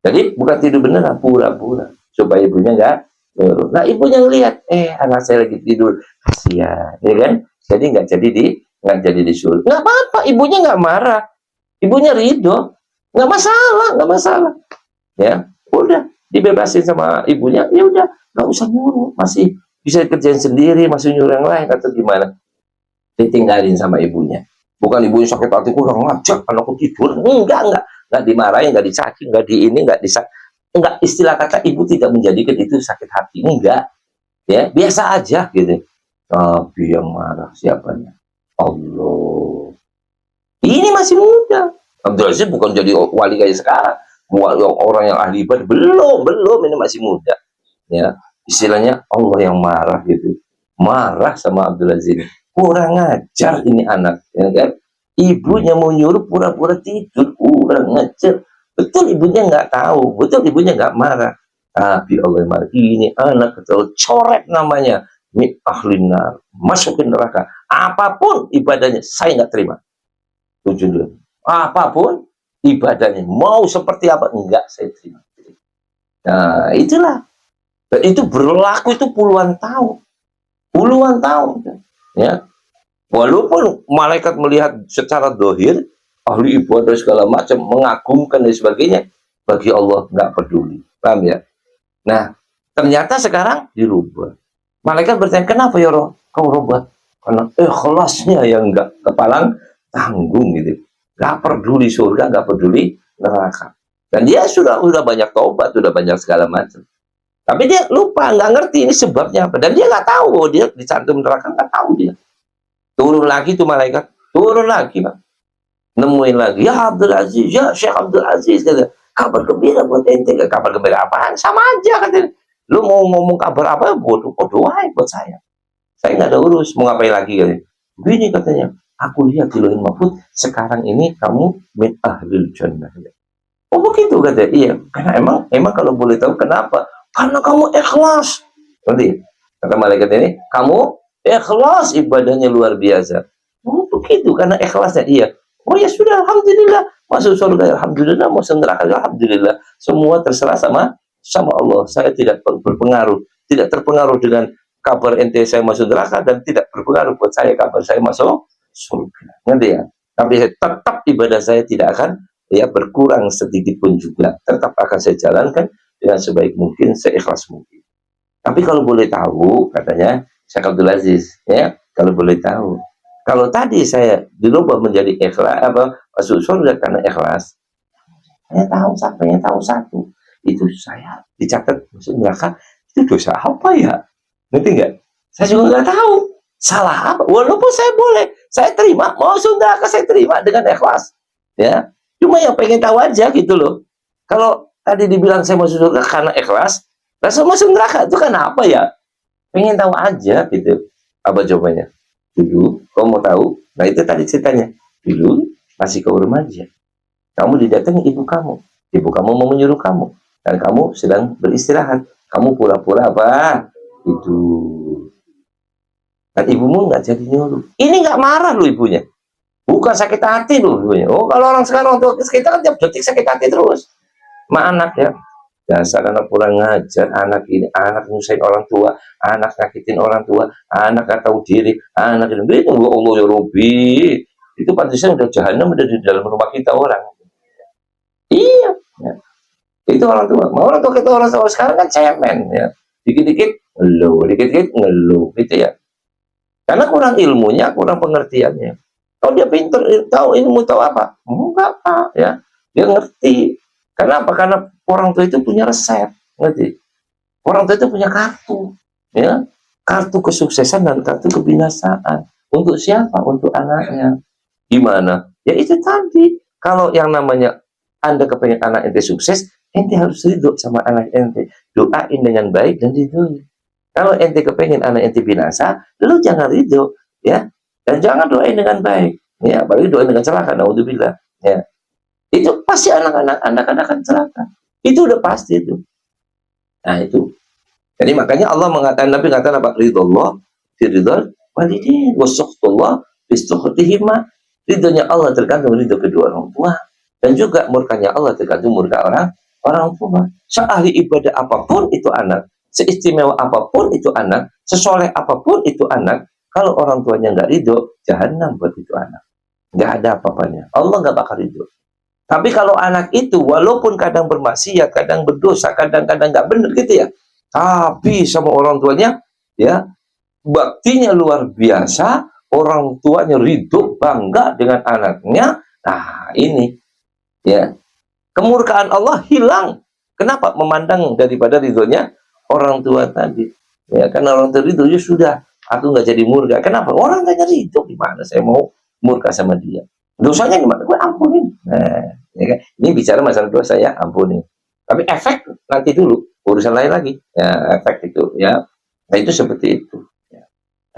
Jadi bukan tidur beneran, pura-pura, supaya ibunya nggak nyuruh. Nah ibunya ngelihat, anak saya lagi tidur, kasihan, ya kan? Jadi nggak jadi disuruh. Nggak apa-apa, ibunya nggak marah, ibunya ridho, nggak masalah, ya. Udah dibebasin sama ibunya, ya udah nggak usah nyuruh, masih bisa kerjain sendiri, masih nyuruh yang lain atau gimana? Ditinggalin sama ibunya. Bukan ibunya sakit hati, kurang ngajak anakku tidur, nggak dimarahin, nggak dicaci, nggak di ini, nggak, istilah kata ibu tidak menjadikan itu sakit hati, enggak, ya biasa aja gitu. Tapi yang marah siapanya? Allah. Ini masih muda. Abdul Aziz bukan jadi wali kayak sekarang. Orang yang ahli ibadah belum, ini masih muda. Ya, istilahnya Allah yang marah gitu. Marah sama Abdul Aziz. Kurang ngajar ini anak, ya kan? Ibunya mau nyuruh pura-pura tidur, kurang ngajar. Betul ibunya nggak tahu, betul ibunya nggak marah. Tapi Allah marah. Ini anak betul coret namanya. Min ahlinar, masukin neraka. Apapun ibadahnya, saya nggak terima. Tujuh. Apapun ibadahnya, mau seperti apa, enggak saya terima. Nah, itulah. Dan itu berlaku itu puluhan tahun. Ya. Walaupun malaikat melihat secara dohir, ahli ibadah segala macam, mengagumkan dan sebagainya, bagi Allah nggak peduli. Paham ya? Nah, ternyata sekarang dirubah. Malaikat bertanya, kenapa ya roh kau rubah? Karena ikhlasnya yang nggak kepalang tanggung gitu. Nggak peduli surga, nggak peduli neraka. Dan dia sudah banyak taubat, sudah banyak segala macam. Tapi dia lupa, nggak ngerti ini sebabnya apa. Dan dia nggak tahu, dia dicantum neraka, nggak tahu dia. Turun lagi tuh malaikat, turun lagi Pak. Nemuin lagi, ya Abdul Aziz, ya Syekh Abdul Aziz, kata, kabar gembira buat ente. Kabar gembira apaan? Sama aja katanya. Lu mau ngomong kabar apa, bodoh aja buat saya nggak ada urus, mau ngapain lagi katanya. Begini katanya, aku lihat di Lauhul Mahfuz, sekarang ini kamu min ahlil jannah. Oh begitu katanya, iya, karena emang kalau boleh tahu kenapa? Karena kamu ikhlas. Nanti kata malaikat ini, kamu ikhlas, ibadahnya luar biasa. Oh begitu, karena ikhlasnya. Iya. Oh ya sudah, alhamdulillah, masuk surga alhamdulillah, mau neraka alhamdulillah, semua terserah sama Allah. Saya tidak terpengaruh dengan kabar ente saya masuk neraka dan tidak berpengaruh buat saya kabar saya masuk surga. Ngerti ya? Tapi tetap ibadah saya tidak akan ya berkurang sedikit pun juga. Tetap akan saya jalankan dengan sebaik mungkin, seikhlas mungkin. Tapi kalau boleh tahu, katanya Syekh Abdul Aziz, ya, kalau boleh tahu, kalau tadi saya dirubah menjadi ikhlas, masuk surga karena ikhlas, saya tahu sampai tahu satu, itu saya dicatat masuk neraka, itu dosa apa ya? Ngerti nggak? Saya juga nggak tahu salah apa. Walaupun saya boleh, saya terima, mau masuk neraka saya terima dengan ikhlas, ya. Cuma yang pengen tahu aja gitu loh. Kalau tadi dibilang saya masuk surga karena ikhlas, rasa masuk neraka itu kan apa ya? Pengen tahu aja gitu. Apa jawabannya? Dulu, kamu mau tahu? Nah itu tadi ceritanya. Dulu masih kau remaja. Kamu didatangi ibu kamu. Ibu kamu mau menyuruh kamu. Dan kamu sedang beristirahat. Kamu pura-pura apa? Itu. Dan ibumu nggak jadi nyuruh. Ini nggak marah loh ibunya. Bukan sakit hati loh ibunya. Oh kalau orang sekarang untuk kita kan tiap detik sakit hati terus. Ma anak ya. Dasar anak kurang ngajar, anak ini, anak nyusahin orang tua, anak nyakitin orang tua, anak gak tahu diri, anak ini, itu Allah ya Rabbi. Itu pantasnya udah jahanam udah di dalam rumah kita orang. Iya. Ya. Itu orang tua. Mau orang tua kita orang tua sekarang kan cemen ya. Dikit-dikit ngeluh, dikit-dikit ngeluh gitu ya. Karena kurang ilmunya, kurang pengertiannya. Kalau dia pintar, tahu ilmu, tahu apa? Enggak, Pak, ya. Dia ngerti. Karena apa? Karena orang tua itu punya resep, ngerti? Orang tua itu punya kartu, ya. Kartu kesuksesan dan kartu kebinasaan. Untuk siapa? Untuk anaknya. Gimana? Ya itu tadi. Kalau yang namanya Anda kepengen anak ente sukses, ente harus ridho sama anak ente. Doain dengan baik dan ridhoi. Kalau ente kepengen anak ente binasa, lu jangan ridho, ya. Dan jangan doain dengan baik, ya. Apalagi doain dengan celaka, naudzubillah, ya. Itu pasti anak-anak akan celaka. Itu udah pasti itu. Nah itu. Jadi makanya Allah mengatakan, Nabi mengatakan apa? Ridhollah fi ridhal walidin wa sakhtullah fi sakhtihima. Ridhonya Allah tergantung ridho kedua orang tua, dan juga murkanya Allah tergantung murka orang tua. Seahli ibadah apapun itu anak, seistimewa apapun itu anak, sesoleh apapun itu anak, kalau orang tuanya nggak ridho, jahanam buat itu anak. Nggak ada apa-apanya. Allah nggak bakal ridho. Tapi kalau anak itu walaupun kadang bermaksiat, kadang berdosa, kadang-kadang nggak benar gitu ya, tapi sama orang tuanya ya baktinya luar biasa, orang tuanya ridho, bangga dengan anaknya. Nah ini ya, kemurkaan Allah hilang. Kenapa? Memandang daripada ridhonya orang tua tadi. Ya, karena orang tua ridho, ya sudah, aku nggak jadi murka. Kenapa? Orang tanya ridho, gimana saya mau murka sama dia? Dosanya gimana? Gue ampunin. Nah, ya kan? Ini bicara masalah dosa ya, ampuni. Tapi efek nanti dulu, urusan lain lagi. Ya, efek itu ya. Nah, itu seperti itu. Ya.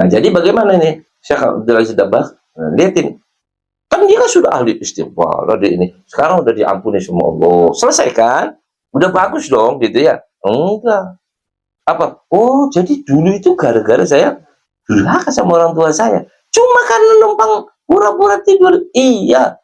Nah, jadi bagaimana nih Syekh Abdul Aziz Dabbagh? Nah, lihatin. Kan dia kan sudah ahli istighfar, ini. Sekarang udah diampuni semua Allah. Selesai kan? Udah bagus dong gitu ya. Enggak. Apa? Oh, jadi dulu itu gara-gara saya durhaka sama orang tua saya. Cuma karena numpang pura-pura tidur. Iya.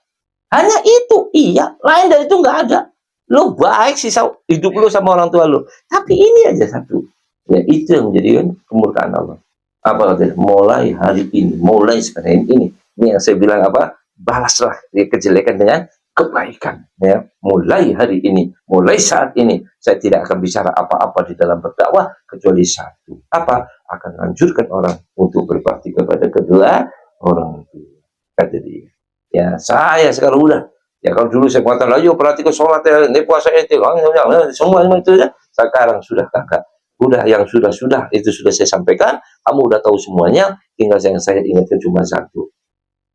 Hanya itu. Iya. Lain dari itu nggak ada. Lo baik sih hidup lo sama orang tua lo. Tapi ini aja satu. Ya itu yang menjadi kemurkaan Allah. Apa katanya? Mulai hari ini. Mulai sekarang ini. Ini yang saya bilang apa? Balaslah kejelekan dengan kebaikan. Ya. Mulai hari ini. Mulai saat ini. Saya tidak akan bicara apa-apa di dalam berdakwah. Kecuali satu. Apa? Akan anjurkan orang untuk berbakti kepada kedua orang tua. Kata dia. Ya, saya sekarang udah. Ya kalau dulu saya katakan, ayo perhatikan sholat ya, ini puasa itu, semua itu ya. Sekarang sudah kakak. Udah yang sudah itu sudah saya sampaikan. Kamu udah tahu semuanya. Tinggal yang saya ingatkan cuma satu.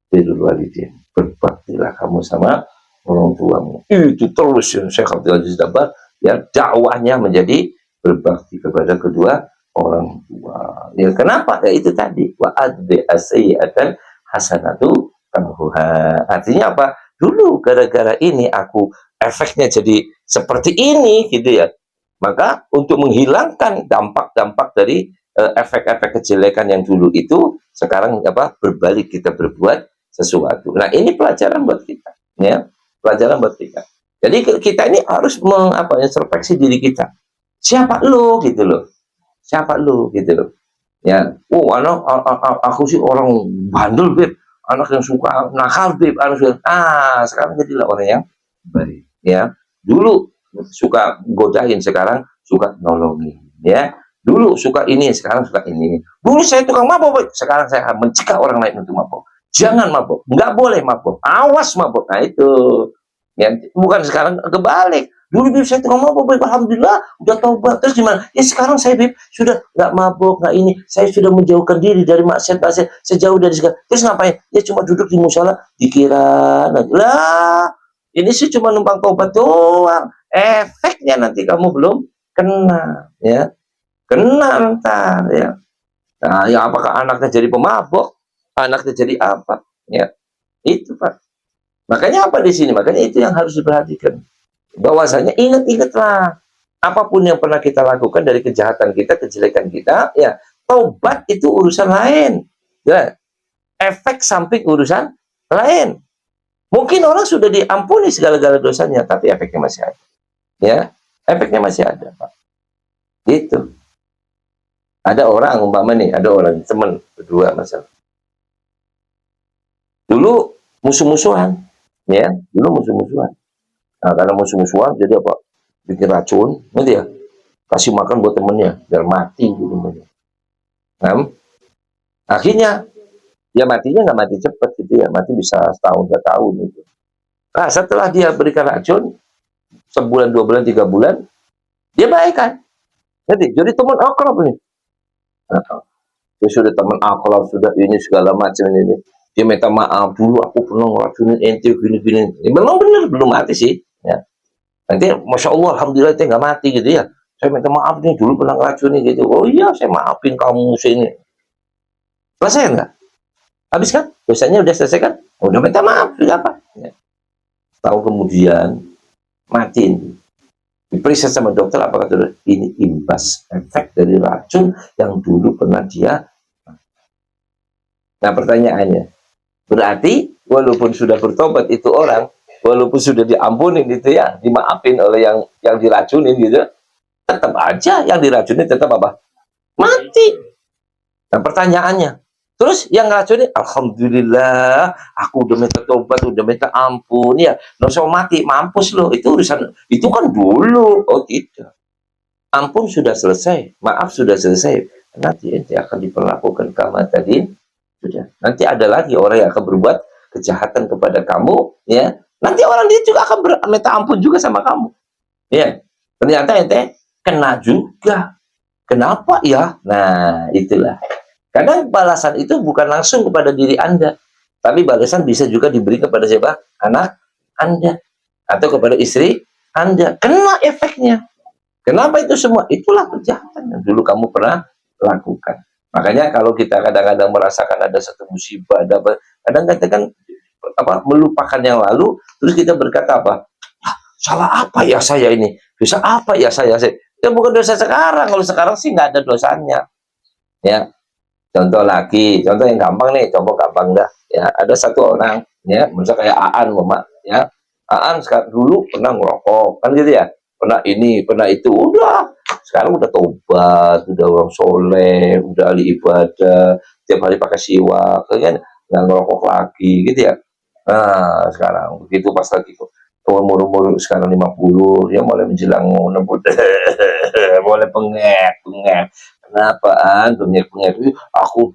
Birrul walidin. Berbaktilah kamu sama orang tuamu. Itu terus yang Syekh Abdul Aziz Dabbagh ya dakwahnya menjadi berbakti kepada kedua orang tua. Ya kenapa? Ya itu tadi. Wa adbi asyiatan hasanatu tamhuha. Artinya apa? Dulu gara-gara ini aku efeknya jadi seperti ini gitu ya. Maka untuk menghilangkan dampak-dampak dari efek-efek kejelekan yang dulu itu, sekarang apa? Berbalik kita berbuat sesuatu. Nah, ini pelajaran buat kita, ya. Pelajaran buat kita. Jadi kita ini harus introspeksi diri kita. Siapa lo gitu loh. Siapa lo gitu loh. Ya, oh aku sih orang bandel beb, anak yang suka nakal beb, sekarang jadilah orang yang baik. Ya, dulu suka godain, sekarang suka nolongin. Ya, dulu suka ini, sekarang suka ini. Dulu saya tukang mabok, beb, sekarang saya mencegah orang lain untuk mabok. Jangan mabok, nggak boleh mabok, awas mabok. Nah itu, ya, bukan sekarang kebalik. Dulu saya tukang mabok, beb, alhamdulillah udah taubat. Terus gimana? Ya sekarang saya beb sudah nggak mabok, nggak ini. Saya sudah menjauhkan diri dari maksiat, sejauh dari segala. Terus ngapain? Ya cuma duduk di musola, dikira lah. Ini sih cuma numpang taubat doang. Efeknya nanti kamu belum kena, ya. Kena ntar, ya. Nah, ya apakah anaknya jadi pemabok? Anaknya jadi apa? Ya, itu Pak. Makanya apa di sini? Makanya itu yang harus diperhatikan. Bahwasanya ingat-ingatlah, apapun yang pernah kita lakukan dari kejahatan kita, kejelekan kita, ya taubat itu urusan lain, ya. Efek samping urusan lain. Mungkin orang sudah diampuni segala-gala dosanya, tapi efeknya masih ada, ya. Efeknya masih ada, Pak. Gitu. Ada orang umpama nih, ada orang teman berdua masalah. Dulu musuh-musuhan, ya. Dulu musuh-musuhan. Nah, karena musuh-musuhan jadi apa? Bikin racun, gitu ya. Kasih makan buat temennya biar mati gitu. Nah, akhirnya ya matinya nggak mati cepat gitu ya, mati bisa setahun 2 tahun gitu. Nah, setelah dia berikan racun sebulan 2 bulan 3 bulan, dia baik kan. Jadi teman akrab nih. Nah, dia sudah teman akrab, sudah ini segala macam ini. Dia minta maaf, dulu aku pernah ngeracunin ente gini-gini. Memang benar belum mati sih, ya. Nanti masya Allah alhamdulillah dia nggak mati gitu ya. Saya minta maaf nih, dulu pernah ngeracunin gitu. Oh iya, saya maafin kamu sini. Selesai enggak? Habis kan? Dosanya udah selesai kan? Udah minta maaf, sudah apa? Ya. Tahu kemudian mati. Diperiksa sama dokter, apakah ini imbas efek dari racun yang dulu pernah dia. Nah pertanyaannya, berarti walaupun sudah bertobat itu orang, walaupun sudah diampunin gitu ya, dimaafin oleh yang diracunin gitu, tetap aja yang diracunin tetap apa? Mati. Nah pertanyaannya, terus yang ngeracunin, alhamdulillah, aku udah minta tobat, udah minta ampun, ya, nggak usah mati, mampus loh, itu urusan, itu kan dulu, oh tidak. Ampun sudah selesai, maaf sudah selesai, nanti ente akan diperlakukan kama tadi, sudah. Nanti ada lagi orang yang akan berbuat kejahatan kepada kamu, ya. Nanti orang dia juga akan minta ampun juga sama kamu, ya. Ternyata ente kena juga. Kenapa ya? Nah, itulah. Kadang balasan itu bukan langsung kepada diri Anda, tapi balasan bisa juga diberi kepada siapa? Anak Anda atau kepada istri Anda. Kena efeknya. Kenapa itu semua? Itulah kejahatan yang dulu kamu pernah lakukan. Makanya kalau kita kadang-kadang merasakan ada satu musibah, ada apa, kadang kita kan melupakan yang lalu, terus kita berkata apa? Salah apa ya saya ini? Dosa apa ya saya? Ya bukan dosa sekarang. Kalau sekarang sih nggak ada dosanya. Ya, contoh lagi, contoh yang gampang nih, contoh gampang dah. Ya, ada satu orang, ya, misalnya kayak Aan, Mama, ya. Aan sekarang dulu pernah ngerokok, kan gitu ya. Pernah ini, pernah itu, udah. Sekarang udah tobat, udah orang soleh, udah ahli ibadah, tiap hari pakai siwak, kan nggak ngerokok lagi, gitu ya. Nah, sekarang begitu pas lagi umur sekarang 50, ya mulai menjelang 60, mulai pengek. Kenapaan pengek aku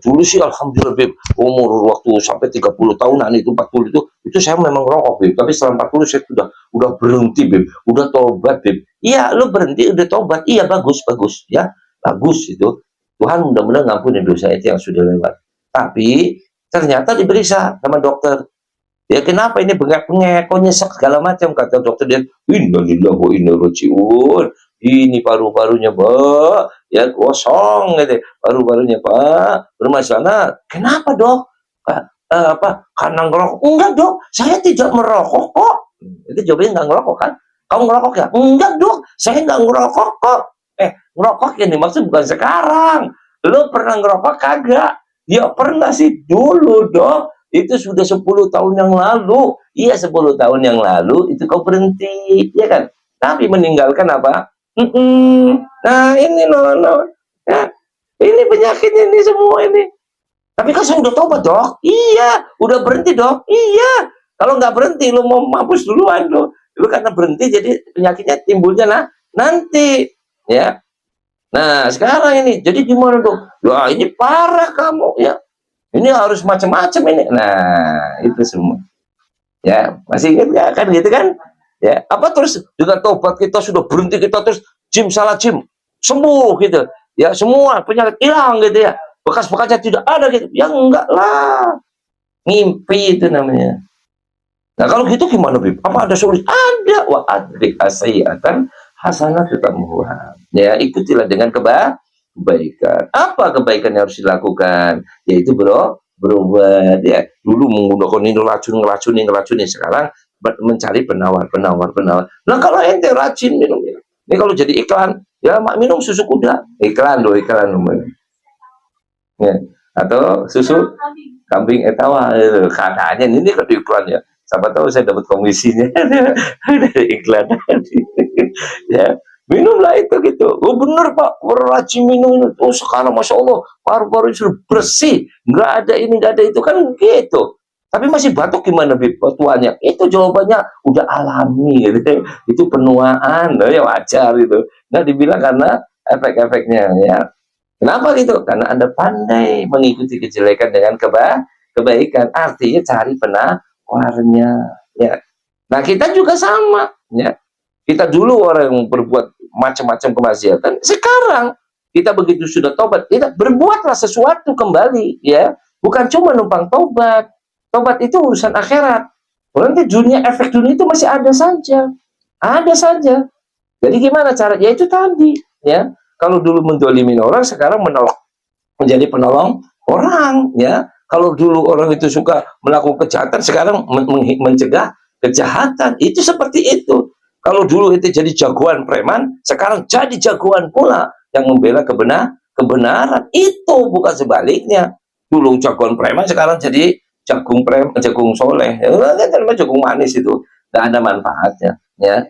dulu sih alhamdulillah beb, umur waktu sampai 30 tahunan itu 40 itu saya memang rokok beb, tapi setelah 40 saya udah berhenti beb, udah tobat beb. Iya lu berhenti udah tobat, iya bagus ya, bagus itu. Tuhan mudah-mudahan ngampuni dosa itu yang sudah lewat. Tapi ternyata diperiksa sama dokter, ya kenapa ini bengek-bengek, kok nyesek segala macam, kata dokter dia, innalillahi wa inna ilaihi raji'un. Ini paru-parunya, Pak, ya kosong gitu. Paru-parunya, Pak, bermasalah. Kenapa, Dok? Karena ngerokok? Enggak, Dok. Saya tidak merokok kok. Itu jawabnya enggak ngerokok kan? Kamu ngerokok ya? Enggak, Dok. Saya enggak ngerokok kok. Ngerokok yang dimaksud bukan sekarang. Lo pernah ngerokok kagak? Ya pernah sih dulu, Dok. Itu sudah 10 tahun yang lalu. Iya 10 tahun yang lalu itu kau berhenti, ya kan? Tapi meninggalkan apa? Nah ini no. Ya. Ini penyakitnya ini semua ini. Tapi kan saya udah tobat, Dok. Iya. Udah berhenti, Dok. Iya. Kalau nggak berhenti, lu mau mampus duluan, lu. Lu karena berhenti, jadi penyakitnya timbulnya nanti. Ya. Nah, sekarang ini. Jadi gimana, Dok? Wah, ini parah kamu, ya. Ini harus macam-macam ini. Nah, itu semua. Ya, masih ingat nggak kan gitu kan? Ya, apa terus dengan tobat kita sudah berhenti, kita terus salah gym, sembuh gitu. Ya, semua penyakit hilang gitu ya. Bekas-bekasnya tidak ada gitu. Ya enggak lah. Ngimpi itu namanya. Nah, kalau gitu gimana, Bib? Apa ada solusi? Ada. Wa adri asayyatan hasanah tutamuha. Ya, ikutilah dengan kebaikan. Apa kebaikan yang harus dilakukan? Yaitu berobat ya. Dulu menggunakan ini ngeracuni. Sekarang mencari penawar. Nah, kalau ente rajin minum ini kalau jadi iklan, ya mak minum susu kuda. Iklan ya. Atau susu kambing etawa katanya ini kan iklan ya. Siapa tahu saya dapat komisinya dari iklan. Ya, minumlah itu gitu. Oh bener Pak, rajin minum ini. Oh sekarang Masya Allah, paru-paru sudah bersih. Nggak ada ini, nggak ada itu. Kan gitu. Tapi masih batuk gimana, Bib? Tuanya? Itu jawabannya udah alami. Gitu. Itu penuaan. Ya wajar itu. Nah dibilang karena efek-efeknya. Ya. Kenapa gitu? Karena Anda pandai mengikuti kejelekan dengan kebaikan. Artinya cari penawarnya. Ya. Nah kita juga sama. Ya. Kita dulu orang yang berbuat macam-macam kemaksiatan. Sekarang kita begitu sudah tobat, kita berbuatlah sesuatu kembali, ya. Bukan cuma numpang tobat. Tobat itu urusan akhirat. Nanti dunia, efek dunia itu masih ada saja. Ada saja. Jadi gimana cara? Ya itu tadi, ya. Kalau dulu mendolimin orang, sekarang menjadi penolong orang, ya. Kalau dulu orang itu suka melakukan kejahatan, sekarang mencegah kejahatan. Itu seperti itu. Kalau dulu itu jadi jagoan preman, sekarang jadi jagoan pula yang membela kebenaran. Itu bukan sebaliknya. Dulu jagoan preman, sekarang jadi jagung soleh. Ya, kan jagung manis itu, tidak ada manfaatnya. Ya.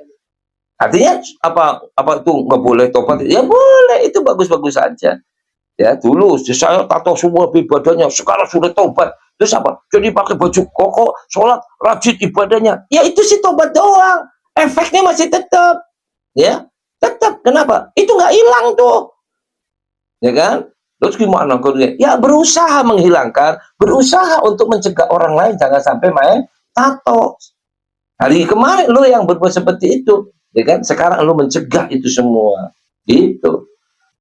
Artinya apa itu nggak boleh tobat? Ya boleh, itu bagus-bagus saja. Ya dulu saya tato semua ibadahnya, sekarang sudah tobat. Terus apa? Jadi pakai baju koko, sholat, rajin ibadahnya. Ya itu sih tobat doang. Efeknya masih tetap, ya tetap. Kenapa? Itu nggak hilang tuh, ya kan? Terus gimana? Ya berusaha menghilangkan, berusaha untuk mencegah orang lain jangan sampai main tato. Hari kemarin lo yang berbuat seperti itu, ya kan? Sekarang lo mencegah itu semua, gitu.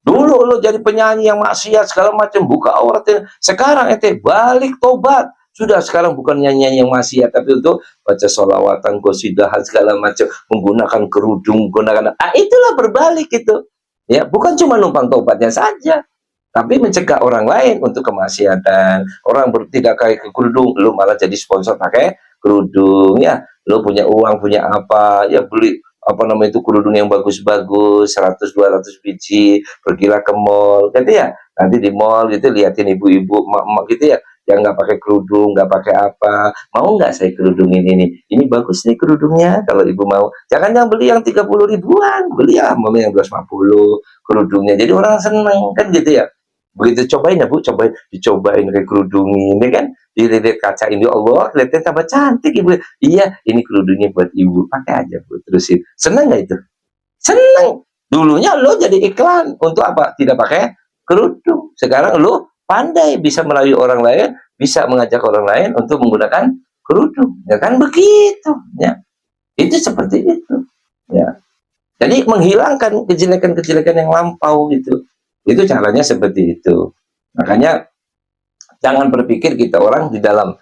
Dulu lo jadi penyanyi yang maksiat segala macam, buka auratnya. Sekarang ente balik tobat. Sudah sekarang bukan nyanyi yang maksiat, tapi untuk baca sholawatan, qosidahan segala macam, menggunakan kerudung, menggunakan. Itulah berbalik itu. Ya, bukan cuma numpang tobatnya saja, tapi mencegah orang lain untuk kemaksiatan. Orang tidak pakai kerudung, lo malah jadi sponsor pakai kerudung. Ya, lo punya uang, punya apa? Ya beli apa namanya itu kerudung yang bagus-bagus 100-200 biji, pergilah ke mall gitu ya, nanti di mall gitu liatin ibu-ibu emak-emak gitu ya yang nggak pakai kerudung, nggak pakai apa, mau nggak saya kerudung ini bagus nih kerudungnya, kalau ibu mau jangan yang beli yang 30 ribuan, beli ya yang 250 kerudungnya, jadi orang seneng kan gitu ya. Begitu cobain ya Bu, dicobain kayak kerudung ini kan, dilihat kaca ini, Allah kelihatan tambah cantik ibu. Iya, ini kerudungnya buat ibu, pakai aja Bu, terusin. Seneng nggak itu? Seneng. Dulunya lo jadi iklan untuk apa? Tidak pakai kerudung. Sekarang lo pandai bisa melalui orang lain, bisa mengajak orang lain untuk menggunakan kerudung. Ya kan begitu. Ya, itu seperti itu. Ya. Jadi menghilangkan kejelekan-kejelekan yang lampau gitu. Itu caranya seperti itu. Makanya jangan berpikir kita orang di dalam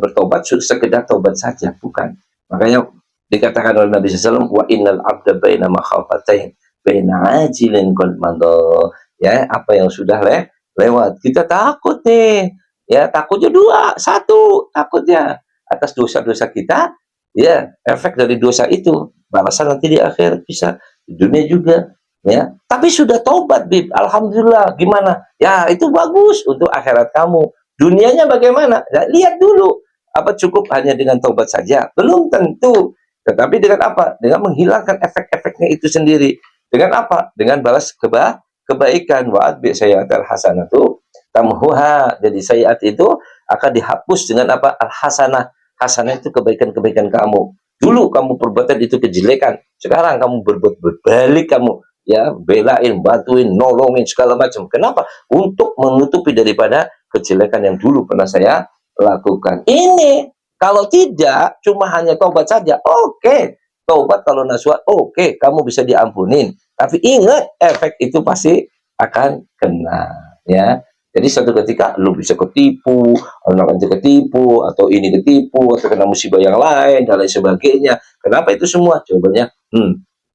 bertobat sekedar tobat saja, bukan. Makanya dikatakan oleh Nabi SAW, wa innal abda baina makhafatain baina ajilin qad madha. Ya, apa yang sudah lewat. Kita takut nih. Ya, takutnya dua, satu takutnya atas dosa-dosa kita, ya, efek dari dosa itu balasan nanti di akhir bisa di dunia juga. Ya, tapi sudah tobat, Bib. Alhamdulillah. Gimana? Ya, itu bagus untuk akhirat kamu. Dunianya bagaimana? Ya, lihat dulu. Apa cukup hanya dengan tobat saja? Belum tentu. Tetapi dengan apa? Dengan menghilangkan efek-efeknya itu sendiri. Dengan apa? Dengan balas kebaikan. Wa atbi sayyi'atal hasanatu tamhuha. Jadi sayyi'at itu akan dihapus dengan apa? Al hasanah. Hasanah itu kebaikan-kebaikan kamu. Dulu kamu perbuatan itu kejelekan, sekarang kamu berbuat berbalik, kamu ya belain, bantuin, nolongin segala macam. Kenapa? Untuk menutupi daripada kejelekan yang dulu pernah saya lakukan. Ini kalau tidak cuma hanya taubat saja, oke. Taubat kalau nasuha, oke, kamu bisa diampunin. Tapi ingat, efek itu pasti akan kena, ya. Jadi suatu ketika lu bisa ketipu, anak nanti ketipu, atau ini ketipu, atau kena musibah yang lain, dan lain sebagainya. Kenapa itu semua? Jawabannya,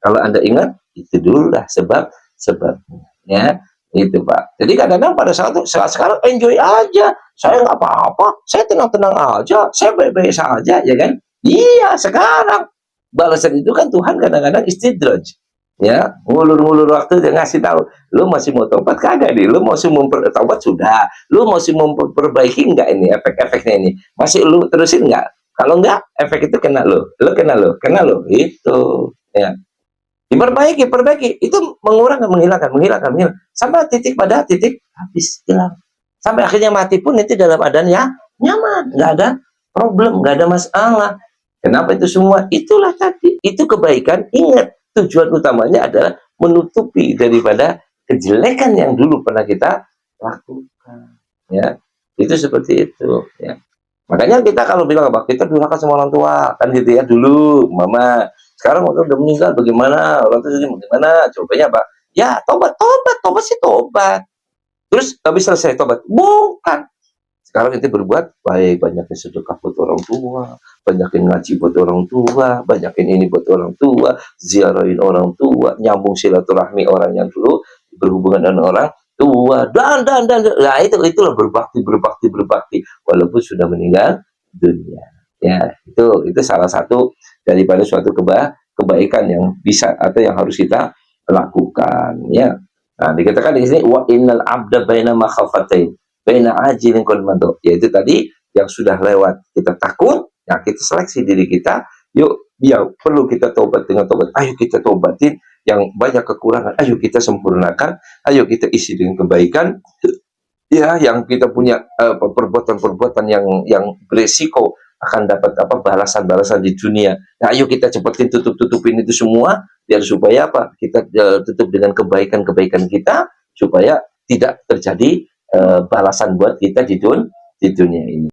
kalau Anda ingat, itu dulu lah sebabnya. Ya, itu Pak. Jadi kadang-kadang pada saat sekarang enjoy aja. Saya nggak apa-apa, saya tenang-tenang aja, saya baik-baik saja, ya kan? Iya, sekarang. Balasan itu kan Tuhan kadang-kadang istidraj. Ya, ngulur-ngulur waktu dia ngasih tahu, lu masih mau tobat kagak nih, lu masih mau tobat sudah, lu masih mau memperbaiki nggak ini efek-efeknya ini, masih lu terusin nggak? Kalau nggak, efek itu kena kena lo, itu ya. Diperbaiki, perbaiki, itu menghilangkan, sampai titik pada titik habis hilang, sampai akhirnya mati pun itu dalam adanya nyaman, nggak ada problem, nggak ada masalah. Kenapa itu semua? Itulah tadi, itu kebaikan. Ingat, tujuan utamanya adalah menutupi daripada kejelekan yang dulu pernah kita lakukan. Ya, itu seperti itu. Ya. Makanya kita kalau bilang apa, kita durhaka sama orang tua, kan gitu ya dulu, mama. Sekarang waktu udah meninggal, bagaimana? Orang tua bagaimana? Cobaannya apa? Ya, tobat sih tobat. Terus habis selesai tobat, bukan. Sekarang kita berbuat baik, banyakin sedekah buat orang tua, banyakin ngaji buat orang tua, banyakin ini buat orang tua, ziarahin orang tua, nyambung silaturahmi orang yang dulu berhubungan dengan orang tua, dan. Nah, itulah berbakti walaupun sudah meninggal dunia. Ya, itu salah satu daripada suatu kebaikan yang bisa atau yang harus kita lakukan, ya. Nah, dikatakan di sini wa innal abda baina makhafatain baina ajilin qadmanto, yaitu tadi yang sudah lewat kita takut, ya kita seleksi diri kita, yuk ya perlu kita tobat dengan tobat, ayo kita tobatin yang banyak kekurangan, ayo kita sempurnakan, ayo kita isi dengan kebaikan, ya yang kita punya perbuatan-perbuatan yang beresiko akan dapat apa balasan-balasan di dunia. Nah, ayo kita cepetin tutupin itu semua biar supaya apa? Kita tutup dengan kebaikan-kebaikan kita supaya tidak terjadi balasan buat kita di dunia ini.